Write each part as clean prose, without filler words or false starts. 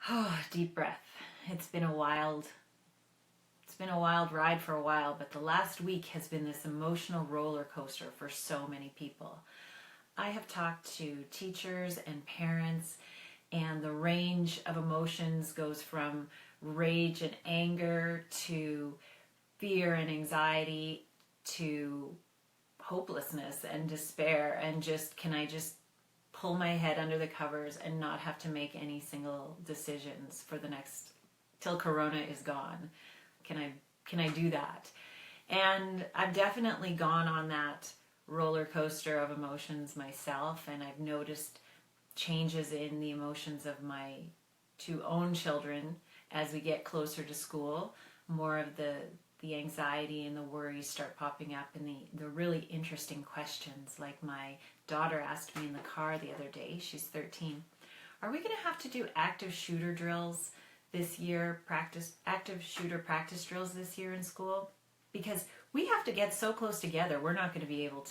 Oh, deep breath. It's been a wild it's been a wild ride for a while, but the last week has been this emotional roller coaster for so many people. I have talked to teachers and parents, and the range of emotions goes from rage and anger to fear and anxiety to hopelessness and despair, and just can I just pull my head under the covers and not have to make any single decisions for the next till corona is gone. Can I do that? And I've definitely gone on that roller coaster of emotions myself, and I've noticed changes in the emotions of my two own children as we get closer to school. More of the anxiety and the worries start popping up, and the really interesting questions, like my daughter asked me in the car the other day. She's 13. Are we going to have to do active shooter drills this year, active shooter practice drills this year in school? Because we have to get so close together, we're not going to be able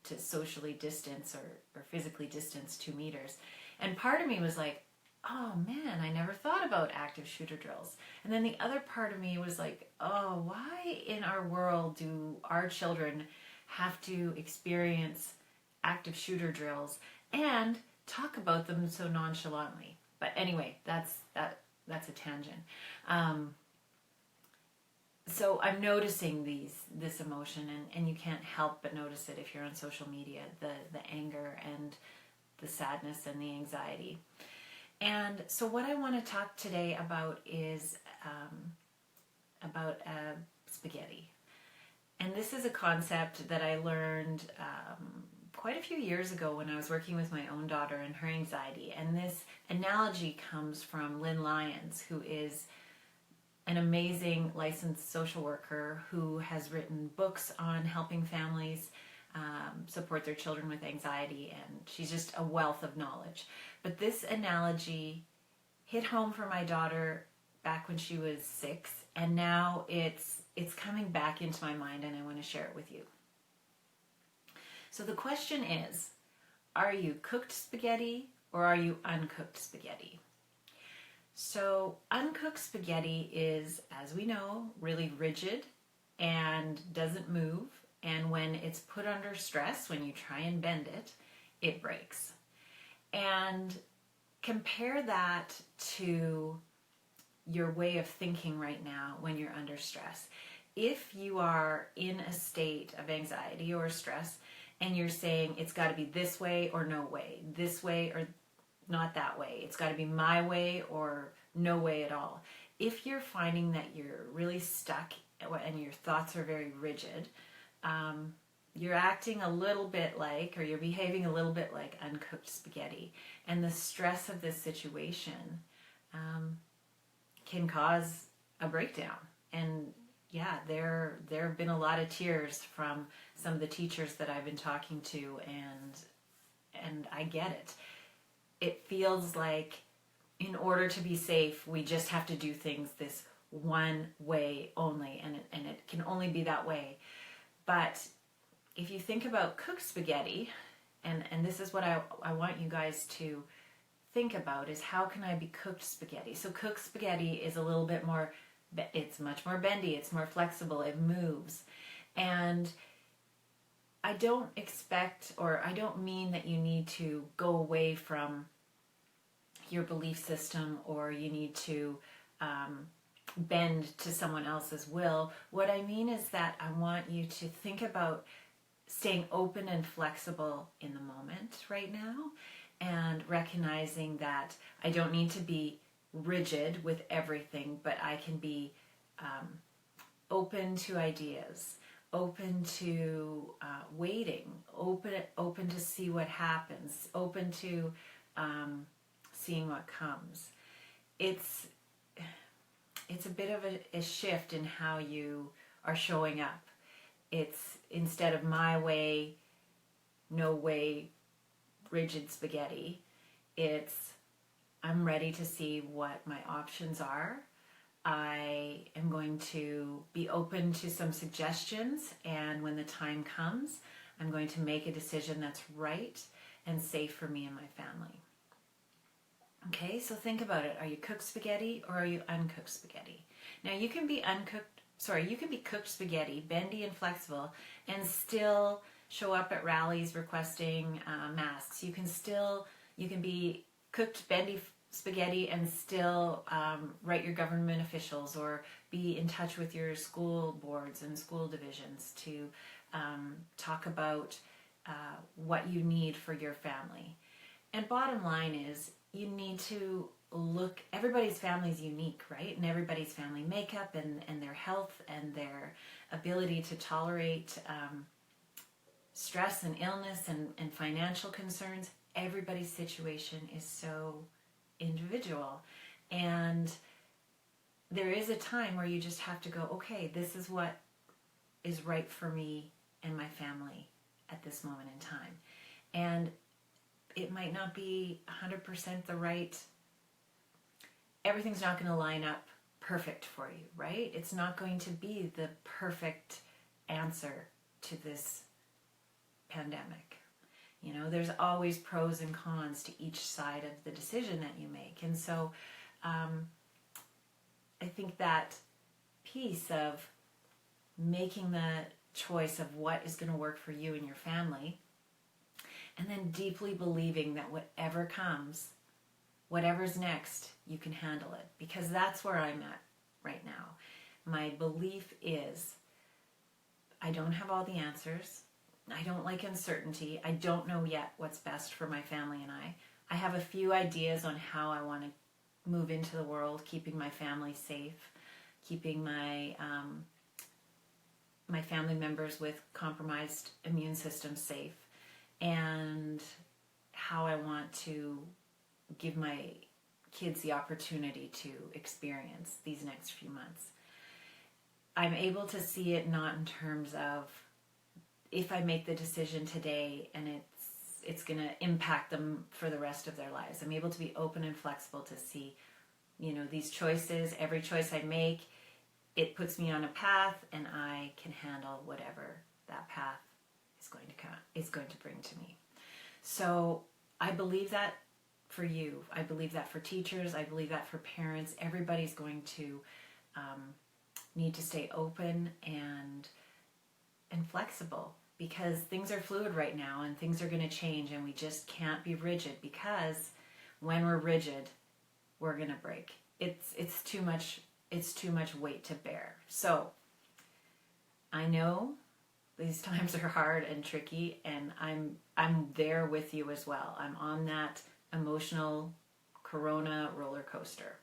to socially distance or physically distance 2 meters. And part of me was like, oh man, I never thought about active shooter drills. And then the other part of me was like, oh, why in our world do our children have to experience active shooter drills and talk about them so nonchalantly? But anyway, that's a tangent. So I'm noticing this emotion, and you can't help but notice it if you're on social media, the anger and the sadness and the anxiety. And so what I want to talk today about is about spaghetti. And this is a concept that I learned quite a few years ago when I was working with my own daughter and her anxiety. And this analogy comes from Lynn Lyons, who is an amazing licensed social worker who has written books on helping families support their children with anxiety, and she's just a wealth of knowledge. But this analogy hit home for my daughter back when she was 6, and now it's coming back into my mind, and I want to share it with you. So the question is, are you cooked spaghetti or are you uncooked spaghetti? So uncooked spaghetti is, as we know, really rigid and doesn't move. And when it's put under stress, when you try and bend it, it breaks. And compare that to your way of thinking right now when you're under stress. If you are in a state of anxiety or stress and you're saying it's got to be this way or no way, this way or not that way, it's got to be my way or no way at all. If you're finding that you're really stuck and your thoughts are very rigid, you're acting a little bit like, or you're behaving a little bit like uncooked spaghetti. And the stress of this situation can cause a breakdown. And yeah, there have been a lot of tears from some of the teachers that I've been talking to, and I get it. It feels like in order to be safe, we just have to do things this one way only, and it can only be that way. But if you think about cooked spaghetti, and this is what I want you guys to think about, is how can I be cooked spaghetti? So cooked spaghetti is a little bit more, it's much more bendy, it's more flexible, it moves. And I don't expect, or I don't mean that you need to go away from your belief system, or you need to bend to someone else's will. What I mean is that I want you to think about staying open and flexible in the moment right now, and recognizing that I don't need to be rigid with everything, but I can be open to ideas, open to waiting, open to see what happens, open to seeing what comes. It's a bit of a shift in how you are showing up. It's instead of my way, no way, rigid spaghetti, it's I'm ready to see what my options are. I am going to be open to some suggestions, and when the time comes, I'm going to make a decision that's right and safe for me and my family. Okay, so think about it. Are you cooked spaghetti or are you uncooked spaghetti? Now you can be cooked spaghetti, bendy and flexible, and still show up at rallies requesting masks. You can be cooked bendy spaghetti and still write your government officials or be in touch with your school boards and school divisions to talk about what you need for your family. And bottom line is, you need to look, everybody's family is unique, right? And everybody's family makeup and their health and their ability to tolerate stress and illness and financial concerns. Everybody's situation is so individual. And there is a time where you just have to go, okay, this is what is right for me and my family at this moment in time. And it might not be 100% the right, everything's not going to line up perfect for you, right? It's not going to be the perfect answer to this pandemic. You know, there's always pros and cons to each side of the decision that you make. And so I think that piece of making the choice of what is going to work for you and your family, and then deeply believing that whatever comes, whatever's next, you can handle it. Because that's where I'm at right now. My belief is I don't have all the answers. I don't like uncertainty. I don't know yet what's best for my family and I. I have a few ideas on how I want to move into the world, keeping my family safe, keeping my my family members with compromised immune systems safe, and how I want to give my kids the opportunity to experience these next few months. I'm able to see it not in terms of if I make the decision today and it's going to impact them for the rest of their lives. I'm able to be open and flexible to see, you know, these choices, every choice I make, it puts me on a path and I can handle whatever that path is going to bring to me. So I believe that for you. I believe that for teachers. I believe that for parents. Everybody's going to need to stay open and flexible, because things are fluid right now and things are going to change, and we just can't be rigid, because when we're rigid, we're going to break. It's too much weight to bear. So I know these times are hard and tricky, and I'm there with you as well. I'm on that emotional corona roller coaster.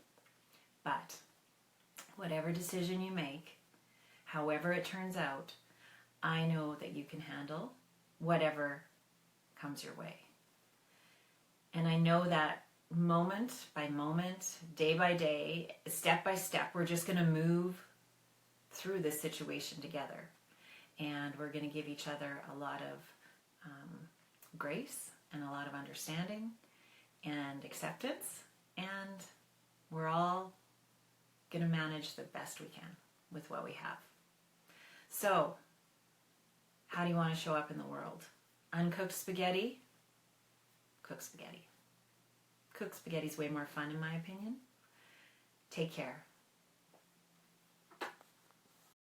But whatever decision you make, however it turns out, I know that you can handle whatever comes your way. And I know that moment by moment, day by day, step by step, we're just going to move through this situation together. And we're going to give each other a lot of grace and a lot of understanding and acceptance. And we're all going to manage the best we can with what we have. So, how do you want to show up in the world? Uncooked spaghetti? Cook spaghetti. Cooked spaghetti is way more fun, in my opinion. Take care.